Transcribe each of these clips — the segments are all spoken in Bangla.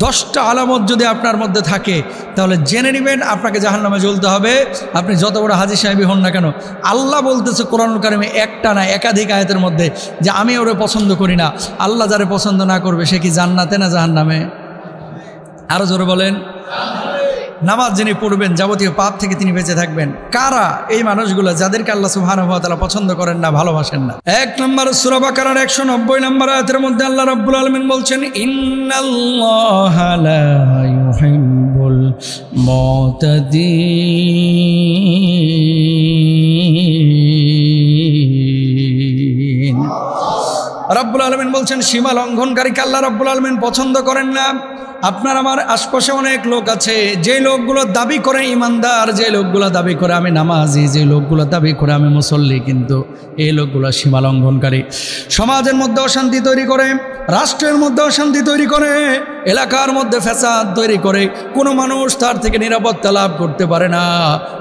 10টা আলামত যদি আপনার মধ্যে থাকে তাহলে জেনে নেবেন আপনাকে জাহান্নামে জ্বলতে হবে, আপনি যত বড় হাজী সাহেবই হন না কেন। আল্লাহ বলতেছে কোরআনুল কারিমে একটা না একাধিক আয়াতের মধ্যে যে আমি ওরে পছন্দ করি না। আল্লাহ যারে পছন্দ না করবে সে কি জান্নাতে না জাহান্নামে? আরো জোরে বলেন। নামাজ যিনি পড়বেন যাবতীয় পাপ থেকে তিনি বেঁচে থাকবেন। কারা এই মানুষগুলো যাদেরকে আল্লাহ সুবহানাহু ওয়া তাআলা পছন্দ করেন না, ভালোবাসেন না? 1 নম্বর সূরা বাকারার 190 নম্বর আয়াতের মধ্যে আল্লাহ রাব্বুল আলামিন বলছেন ইন্নাল্লাহা লা ইউহিব্বুল মুতাদিন। রাব্বুল আলামিন বলছেন সীমা লঙ্ঘনকারীকে আল্লাহ রাব্বুল আলামিন পছন্দ করেন না। আপনার আমার আশপাশে অনেক লোক আছে যে লোকগুলো দাবি করে ইমানদার, যে লোকগুলো দাবি করে আমি নামাজি, যে লোকগুলো দাবি করে আমি মুসল্লি, কিন্তু এই লোকগুলো সীমা লঙ্ঘনকারী। সমাজের মধ্যে অশান্তি তৈরি করে, রাষ্ট্রের মধ্যে অশান্তি তৈরি করে, এলাকার মধ্যে ফ্যাসাদ তৈরি করে। কোনো মানুষ তার থেকে নিরাপত্তা লাভ করতে পারে না।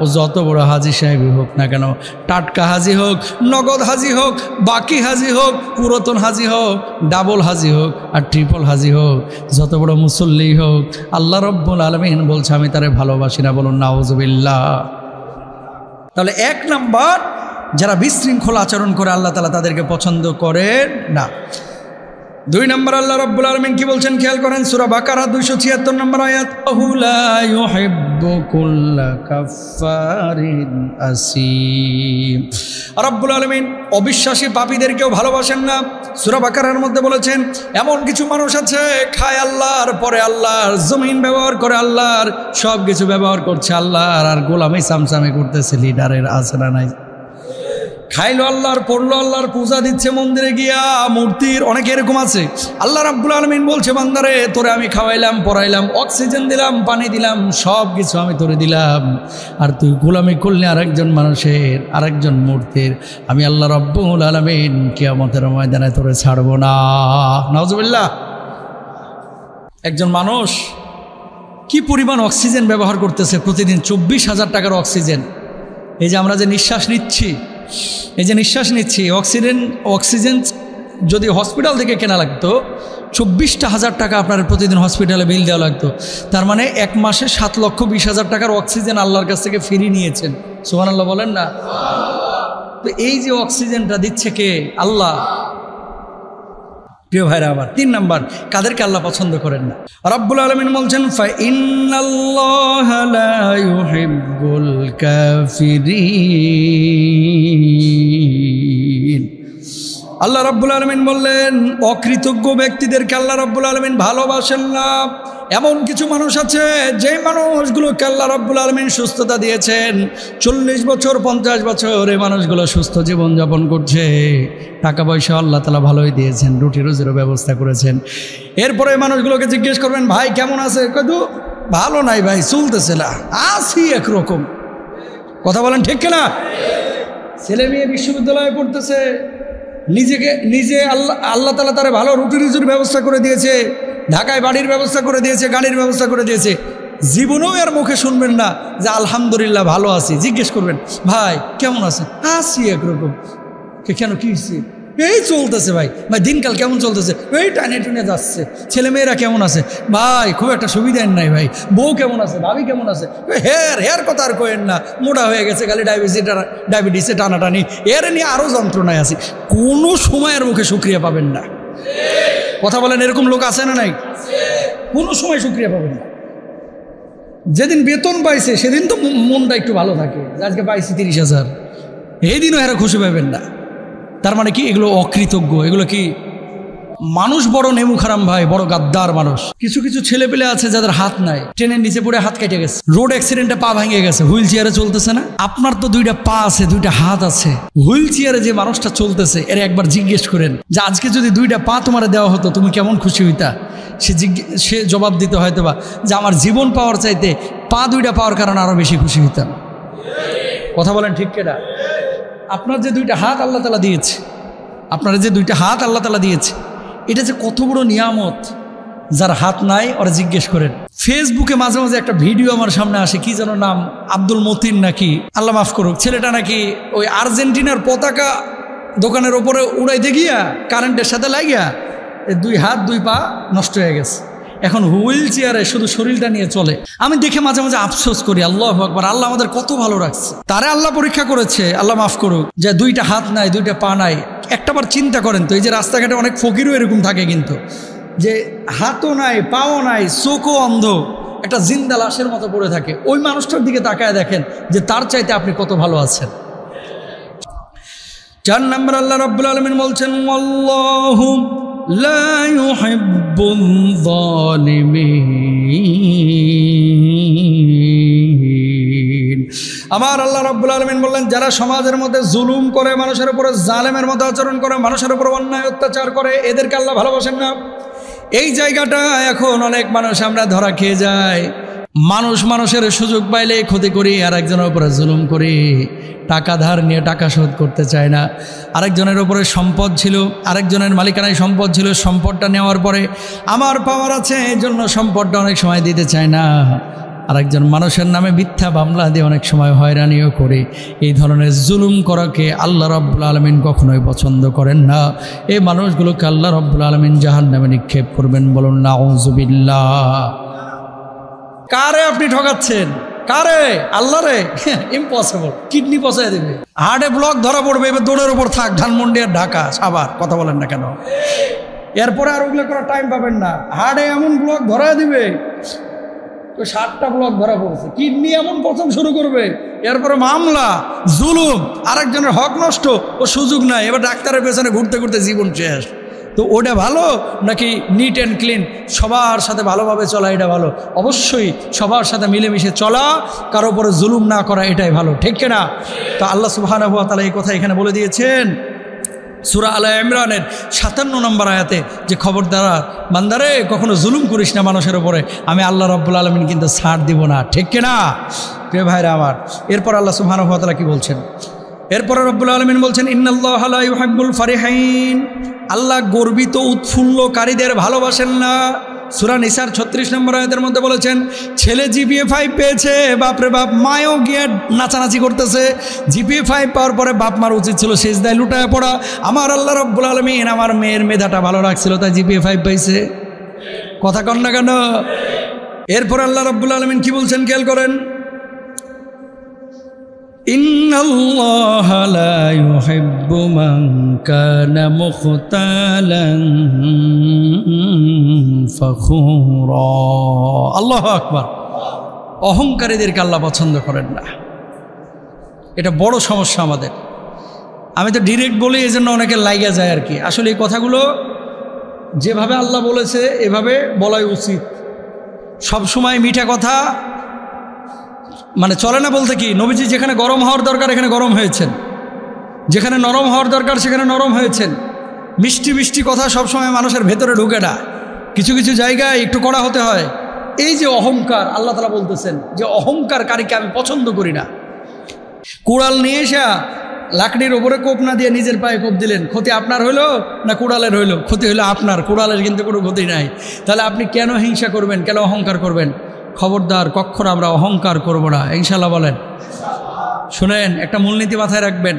ও যত বড় হাজী সাহেবই হোক না কেন, টাটকা হাজি হোক, নগদ হাজি হোক, বাকি হাজি হোক, পুরাতন হাজি হোক, ডাবল হাজি হোক আর ট্রিপল হাজি হোক, যত বড় মুসল্লি হোক, আল্লাহ রাব্বুল আলামিন বলছে আমি তারে ভালোবাসি না। বলুন নাউজুবিল্লাহ। তাহলে 1 নাম্বার যারা বিশৃঙ্খল আচরণ করে আল্লাহ তাআলা তাদেরকে পছন্দ করেন না। 2 নম্বর আল্লাহ রাব্বুল আলামিন কি বলছেন খেয়াল করেন, সূরা বাকারা 276 নম্বর আয়াত, লা ইউহিব্বু কুল্লা কাফফারিন আসীম। রাব্বুল আলামিন অবিশ্বাসী পাপীদেরকেও ভালোবাসেন না। সূরা বাকারার মধ্যে বলেছেন এমন কিছু মানুষ আছে খায় আল্লাহর, পরে আল্লাহর জমিন ব্যবহার করে, আল্লাহর সব কিছু ব্যবহার করছে আল্লাহর, আর গোলামি সামসামি করতেছে লিডারের। আছে না নাই? খাইলো আল্লাহর, পড়লো আল্লাহর, পূজা দিচ্ছে মন্দিরে গিয়া মূর্তির। অনেকে এরকম আছে। আল্লাহ রাব্বুল আলামিন বলছে বান্দারে তোরে আমি খাওয়াইলাম, পড়াইলাম, অক্সিজেন দিলাম, পানি দিলাম, সব কিছু আমি তোরে দিলাম, আর তুই গোলামি করলে আরেকজন মানুষের, আরেকজন মূর্তির। আমি আল্লাহ রাব্বুল আলামিন কিয়ামতের ময়দানে তোরে ছাড়বো না। নাউজুবিল্লাহ। একজন মানুষ কি পরিমাণ অক্সিজেন ব্যবহার করতেছে প্রতিদিন, 24,000 টাকার অক্সিজেন। এই যে আমরা যে নিঃশ্বাস নিচ্ছি, অক্সিজেন যদি হসপিটাল থেকে কেনা লাগতো 24,000 টাকা আপনার প্রতিদিন হসপিটালে বিল দেওয়া লাগতো। তার মানে 1 মাসে 7,20,000 টাকার অক্সিজেন আল্লাহর কাছ থেকে ফ্রি নিয়েছেন। সুবহানাল্লাহ বলেন না? তো এই যে অক্সিজেনটা দিচ্ছে কে? আল্লাহ। প্রিয় ভাইরা আমার, 3 নাম্বার কাদেরকে আল্লাহ পছন্দ করেন না। রাব্বুল আলামিন বলছেন ফা ইন্নাল্লাহা লা ইউহিব্বুল কাফিরিন। আল্লাহ রাব্বুল আলামিন বললেন অকৃতজ্ঞ ব্যক্তিদেরকে আল্লাহ রাব্বুল আলামিন ভালোবাসেন না। এমন কিছু মানুষ আছে যে মানুষগুলোকে আল্লাহ রাব্বুল আলামিন সুস্থতা দিয়েছেন, 40 বছর 50 বছর এই মানুষগুলো সুস্থ জীবনযাপন করছে, টাকা পয়সা আল্লাহ তাআলা ভালোই দিয়েছেন, রুটি রুজিরও ব্যবস্থা করেছেন। এরপরে এই মানুষগুলোকে জিজ্ঞেস করবেন ভাই কেমন আছে? কিন্তু ভালো নাই ভাই, চলতেছে না, আছি একরকম। কথা বলেন ঠিক কিনা? ছেলে মেয়ে বিশ্ববিদ্যালয়ে পড়তেছে, নিজে আল্লাহ তাআলা তারে ভালো রুটি রুজির ব্যবস্থা করে দিয়েছে, ঢাকায় বাড়ির ব্যবস্থা করে দিয়েছে, গাড়ির ব্যবস্থা করে দিয়েছে। জীবনেও এর মুখে শুনবেন না যে আলহামদুলিল্লাহ ভালো আছি। জিজ্ঞেস করবেন ভাই কেমন আছে? আছি একরকম। কেন কি হচ্ছে? এই চলতেছে ভাই। দিনকাল কেমন চলতেছে? এই টানে টুনে যাচ্ছে। ছেলে মেয়েরা কেমন আছে? ভাই খুব একটা সুবিধার নাই ভাই। বউ কেমন আছে? ভাবি কেমন আছে? হেয়ার কথা আর কয়েন না, মোটা হয়ে গেছে, খালি ডায়াবেটিসে টানাটানি, এর নিয়ে আরও যন্ত্রণায় আছি। কোনো সময়ের মুখে শুকরিয়া পাবেন না। কথা বলেন, এরকম লোক আছে না নাই? কোনো সময় শুকরিয়া পাবেন না। যেদিন বেতন পাইছে সেদিন তো মনটা একটু ভালো থাকে, আজকে পাইছি 30,000, এই দিনও এরা খুশি পাবেন না। তার মানে কি? এগুলো অকৃতজ্ঞ। এগুলো কি? মানুষ বড় নেমু খারাম ভাই, বড় গাদ্দার মানুষ। কিছু কিছু ছেলে পেলে আছে যাদের হাত নাই, ট্রেনের নিচে পড়ে হাত কেটে গেছে, রোড অ্যাক্সিডেন্টে পা ভেঙে গেছে, হুইল চেয়ারে চলতেছে না। আপনার তো 2টা পা আছে, 2টা হাত আছে, হুইল চেয়ারে যে মানুষটা চলতেছে এর একবার জিজ্ঞেস করেন যে আজকে যদি 2টা পা তোমার দেওয়া হতো তুমি কেমন খুশি হইতা? সে জবাব দিতে হয়তো বা যে আমার জীবন পাওয়ার চাইতে পা 2টা পাওয়ার কারণে আরো বেশি খুশি হইতাম। কথা বলেন ঠিক কেনা? আপনার যে 2টা হাত আল্লাহ তাআলা দিয়েছে, আপনারা যে 2টা হাত আল্লাহ তাআলা দিয়েছে, এটা যে কত বড় নিয়ামত। যার হাত নাই ওরা জিজ্ঞেস করেন। ফেসবুকে মাঝে মাঝে একটা ভিডিও আমার সামনে আসে, কি যেন নাম, আব্দুল মতিন নাকি, আল্লাহ মাফ করুক, ছেলেটা নাকি ওই আর্জেন্টিনার পতাকা দোকানের ওপরে উড়াইতে গিয়া কারেন্টের সাথে লাগিয়া 2 হাত 2 পা নষ্ট হয়ে গেছে। এখন হুইল চেয়ারে শুধু শরীরটা নিয়ে চলে। আমি দেখে মাঝে মাঝে আফসোস করি, আল্লাহু আকবার, আল্লাহ আমাদের কত ভালো রাখছে। তারে আল্লাহ পরীক্ষা করেছে, আল্লাহ মাফ করুক, যে দুইটা হাত নাই, দুইটা পা নাই। একটাবার চিন্তা করেন তো, এই যে রাস্তাঘাটে অনেক ফকিরও এরকম থাকে কিন্তু, যে হাতও নাই, পাও নাই, চোখও অন্ধ, একটা জিন্দা লাশের মতো পড়ে থাকে। ওই মানুষটার দিকে তাকায় দেখেন যে তার চাইতে আপনি কত ভালো আছেন। 4 নম্বর আল্লাহ রাব্বুল আলামিন বলছেন, আল্লাহু লা ইউহিব্বুয যালিমিন। আমার আল্লাহ রাব্বুল আলামিন বললেন, যারা সমাজের মধ্যে জুলুম করে, মানুষের উপরে জালেমের মতো আচরণ করে, মানুষের উপর অন্যায় অত্যাচার করে, এদেরকে আল্লাহ ভালোবাসেন না। এই জায়গাটা এখন অনেক মানুষ আমরা ধরা খেয়ে যায়। মানুষের সুযোগ পাইলে ক্ষতি করি, আরেকজনের উপরে জুলুম করি, টাকা ধার নিয়ে টাকা শোধ করতে চায় না। আরেকজনের উপরে সম্পদ ছিল, আরেকজনের মালিকানায় সম্পদ ছিল, সম্পদটা নেওয়ার পরে আমার পাওয়ার আছে এই জন্য সম্পদটা অনেক সময় দিতে চায় না। আরেকজন মানুষের নামে মিথ্যা মামলা দিয়ে অনেক সময় হয়রানিও করে। এই ধরনের জুলুম করাকে আল্লাহ রাব্বুল আলামিন কখনোই পছন্দ করেন না। এই মানুষগুলোকে আল্লাহ রাব্বুল আলামিন জাহান্নামে নিক্ষেপ করবেন। বলুন নাউযুবিল্লাহ। কারে আপনি ঠকাচ্ছেন? কারে? আল্লাহরে? ইম্পসিবল, কিডনি পচায় দেবে, হার্টে ব্লক ধরা পড়বে। এবার দৌড়ের উপর থাক, ধানমন্ডি আর ঢাকা সাভার, কথা বলেন না কেন? এরপরে আর ওগুলো করার টাইম পাবেন না। হার্টে এমন ব্লক ধরা দিবে, তো 7টা ব্লক ধরা পড়েছে, কিডনি এমন প্রথম শুরু করবে, এরপরে মামলা, জুলুম, আরেকজনের হক নষ্ট, ও সুযোগ নাই। এবার ডাক্তারের পেছনে ঘুরতে ঘুরতে জীবন শেষ। তো ওটা ভালো নাকি নিট অ্যান্ড ক্লিন, সবার সাথে ভালোভাবে চলা এটা ভালো? অবশ্যই সবার সাথে মিলেমিশে চলা, কারো উপরে জুলুম না করা, এটাই ভালো, ঠিক কিনা? তো আল্লাহ সুবহানাহু ওয়া তাআলা এই কথা এখানে বলে দিয়েছেন সূরা আলে ইমরানের 57 নম্বর আয়াতে, যে খবরদার বান্দারে, কখনো জুলুম করিস না মানুষের উপরে, আমি আল্লাহ রাব্বুল আলামিন কিন্তু ছাড় দিব না, ঠিক কিনা প্রিয় ভাইরা আমার? এরপর আল্লাহ সুবহানাহু ওয়া তাআলা কি বলছেন? এরপরে রব্বুল আলামিন বলছেন, ইন্নাল্লাহা লা ইউহিব্বুল ফারিহিন। আল্লাহ গর্বিত উৎফুল্লকারীদের ভালোবাসেন না। সূরা নিসার 36 নম্বর আয়াতের মধ্যে বলেছেন, ছেলে GPA 5 পেয়েছে, বাপরে বাপ, মায়ও গিয়ে নাচানাচি করতেছে। GPA 5 পাওয়ার পরে বাপ মার উচিত ছিল সিজদায় লুটায় পড়া। আমার আল্লাহ রাব্বুল আলামিন আমার মেয়ের মেধাটা ভালো রাখছিল, তাই GPA 5 পাইছে। কথা কন না কেন? এরপর আল্লাহ রাব্বুল আলামিন কি বলছেন খেয়াল করেন, ইন্নাল্লাহা লা ইউহিব্বু মান কানা মুখতালান ফাখুরা। আল্লাহু আকবার। অহংকারীদেরকে আল্লাহ পছন্দ করেন না। এটা বড় সমস্যা আমাদের। আমি তো ডিরেক্ট বলি, এই জন্য অনেকে লাইগা যায় আর কি। আসলে এই কথাগুলো যেভাবে আল্লাহ বলেছে এভাবে বলাই উচিত। সবসময় মিঠা কথা মানে চলে না বলতে কি, নবীজি যেখানে গরম হওয়ার দরকার এখানে গরম হয়েছেন, যেখানে নরম হওয়ার দরকার সেখানে নরম হয়েছেন। মিষ্টি মিষ্টি কথা সবসময় মানুষের ভেতরে ঢুকে না, কিছু কিছু জায়গায় একটু কড়া হতে হয়। এই যে অহংকার, আল্লাহ তাআলা বলতেছেন যে অহংকারকারীকে আমি পছন্দ করি না। কুড়াল নিয়ে এসা লাকড়ির ওপরে কোপ না দিয়ে নিজের পায়ে কোপ দিলেন, ক্ষতি আপনার হইলো না কুড়ালের হইলো? ক্ষতি হইলো আপনার, কুড়ালের কিন্তু কোনো ক্ষতি নাই। তাহলে আপনি কেন হিংসা করবেন, কেন অহংকার করবেন? খবরদার, কখনো আমরা অহংকার করব না, ইনশাল্লাহ বলেন। শুনেন, একটা মূলনীতি মাথায় রাখবেন,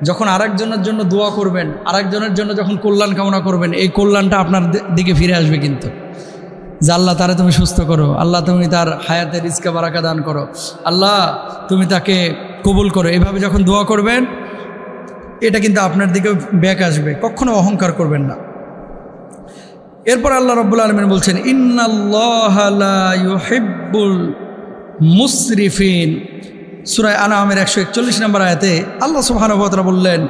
যখন আরেকজনের জন্য দোয়া করবেন, আরেকজনের জন্য যখন কল্যাণ কামনা করবেন, এই কল্যাণটা আপনার দিকে ফিরে আসবে কিন্তু। যে আল্লাহ তারে তুমি সুস্থ করো, আল্লাহ তুমি তার হায়াতে রিজকে বারাকা দান করো, আল্লাহ তুমি তাকে কবুল করো, এইভাবে যখন দোয়া করবেন এটা কিন্তু আপনার দিকে ব্যাক আসবে। কখনো অহংকার করবেন না। এরপর আল্লাহ রাব্বুল আলামিন বলছেন, ইন্নাল্লাহা লা ইউহিব্বুল মুসরিফিন। সূরা আনআমের 141 নম্বর আয়াতে আল্লাহ সুবহানাহু ওয়া তাআলা বললেন,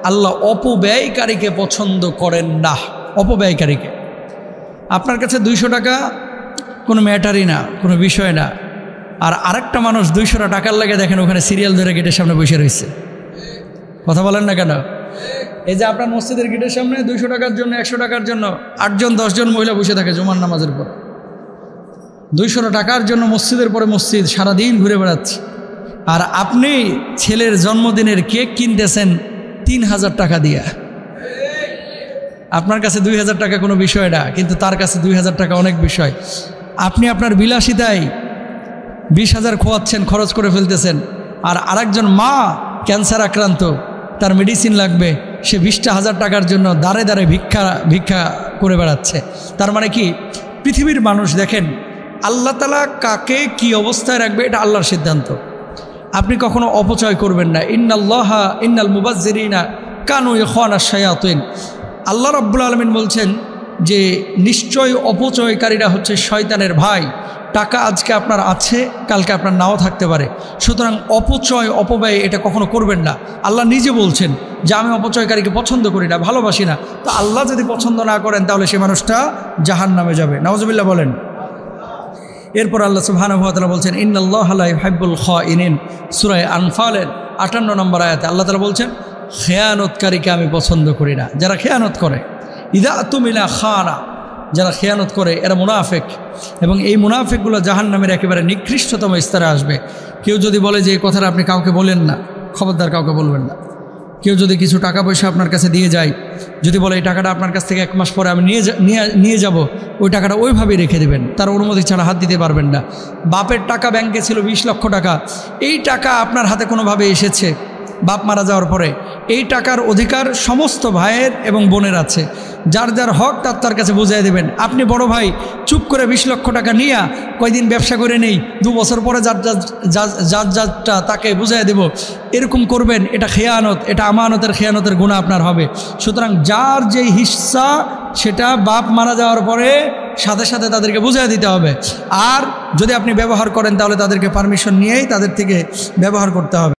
আল্লাহ অপব্যয়কারীকে পছন্দ করেন না। অপব্যয়কারীকে, আপনার কাছে 200 টাকা কোনো ম্যাটারই না, কোনো বিষয় না, আর আরেকটা মানুষ 200 টাকার লাগে দেখেন ওখানে সিরিয়াল ধরে গেটের সামনে বসে রয়েছে। কথা বলেন না কেন? এই যে আপনার মসজিদের গেটের সামনে 200 টাকার জন্য, 100 টাকার জন্য 8জন 10জন মহিলা বসে থাকে জুমার নামাজের পর। 200 টাকার জন্য মসজিদের পরে মসজিদ সারাদিন ঘুরে বেড়াচ্ছে, আর আপনি ছেলের জন্মদিনের কেক কিনতেছেন 3000 টাকা দিয়া। আপনার কাছে 2000 টাকা কোনো বিষয় না, কিন্তু তার কাছে 2000 টাকা অনেক বিষয়। আপনি আপনার বিলাসিতায় 20,000 খোয়াচ্ছেন, খরচ করে ফেলতেছেন, আর আরেকজন মা ক্যান্সার আক্রান্ত, তার মেডিসিন লাগবে, সে 20,000 টাকার জন্য দাঁড়ে দাঁড়ে ভিক্ষা করে বেড়াচ্ছে। তার মানে কি, পৃথিবীর মানুষ দেখেন, আল্লাহ তাআলা কাকে কি অবস্থায় রাখবে এটা আল্লাহর সিদ্ধান্ত। আপনি কখনো অপচয় করবেন না। ইন্নাল মুবাজ্জিরিনা কানু ইখওয়ানাশ শায়াতিন। আল্লাহ রাব্বুল আলামিন বলছেন যে নিশ্চয় অপচয়কারীরা হচ্ছে শয়তানের ভাই। টাকা আজকে আপনার আছে, কালকে আপনার নাও থাকতে পারে, সুতরাং অপচয় অপব্যয় এটা কখনো করবেন না। আল্লাহ নিজে বলছেন যে আমি অপচয়কারীকে পছন্দ করি না, ভালোবাসি না। তো আল্লাহ যদি পছন্দ না করেন তাহলে সে মানুষটা জাহান্নামে যাবে। নাউজুবিল্লাহ বলেন। এরপর আল্লাহ সুবহানাহু ওয়া তাআলা বলছেন ইন্নাল্লাহা লা ইউহিব্বুল খাইনিন। সূরা আনফালের 58 নম্বর আয়াতে আল্লাহ তাআলা বলছেন খেয়ানতকারীকে আমি পছন্দ করি না। যারা খেয়ানত করে, ইদা তুমিলা খানা, যারা খেয়ানত করে এরা মুনাফিক, এবং এই মুনাফিকগুলো জাহান্নামের একেবারে নিকৃষ্টতম স্তরে আসবে। কেউ যদি বলে যে এই কথাটা আপনি কাউকে বলেন না, খবরদার কাউকে বলবেন না। কেউ যদি কিছু টাকা পয়সা আপনার কাছে দিয়ে যায়, যদি বলে এই টাকাটা আপনার কাছ থেকে 1 মাস পরে আমি নিয়ে যাব, ওই টাকাটা ওইভাবেই রেখে দেবেন, তার অনুমতি ছাড়া হাত দিতে পারবেন না। বাপের টাকা ব্যাংকে ছিল 20 লক্ষ টাকা, এই টাকা আপনার হাতে কোনোভাবে এসেছে বাপ মারা যাওয়ার পরে, এই টাকার অধিকার সমস্ত ভাইয়ের এবং বোনের আছে। যার যার হক তার কাছে বুঝিয়ে দেবেন। আপনি বড় ভাই চুপ করে 20 লক্ষ টাকা নিয়ে কয়দিন ব্যবসা করে নেই, 2 বছর পরে যারটা তাকে বুঝিয়ে দেব, এরকম করবেন। এটা খেয়ানত, এটা আমানতের খেয়ানতের গুনাহ আপনার হবে। সুতরাং যার যেই হিস্সা সেটা বাপ মারা যাওয়ার পরে সাথে সাথে তাদেরকে বুঝিয়ে দিতে হবে। আর যদি আপনি ব্যবহার করেন তাহলে তাদেরকে পারমিশন নিয়েই তাদের থেকে ব্যবহার করতে হবে।